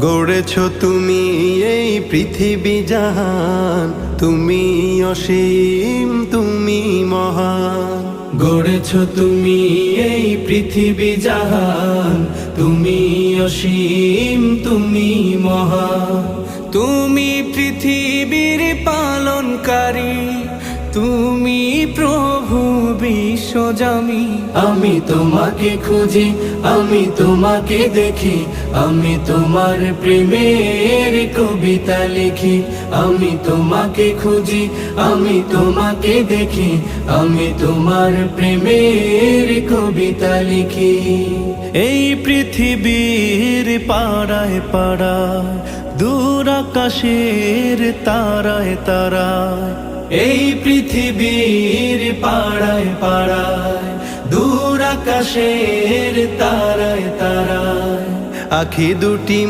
গড়েছ তুমি এই পৃথিবী জাহান, তুমি অসীম তুমি মহান। গড়েছ তুমি এই পৃথিবী জাহান, তুমি অসীম তুমি মহান। তুমি পৃথিবীর পালনকারী, তুমি প্রভু বিশ্বজামি। আমি তোমাকে খুঁজি, আমি তোমাকে দেখি, আমি তোমার প্রেমের কবিতা লিখি। আমি তোমাকে খুঁজি, আমি তোমাকে দেখি, আমি তোমার প্রেমের কবিতা লিখি। এই পৃথিবীর পাড়ায় পাড়ায়, দূর আকাশের তারায় তারায়, এই পৃথিবীর পাড়ায় পাড়ায়, দূর আকাশের তারায় তারায়, আখি দুটি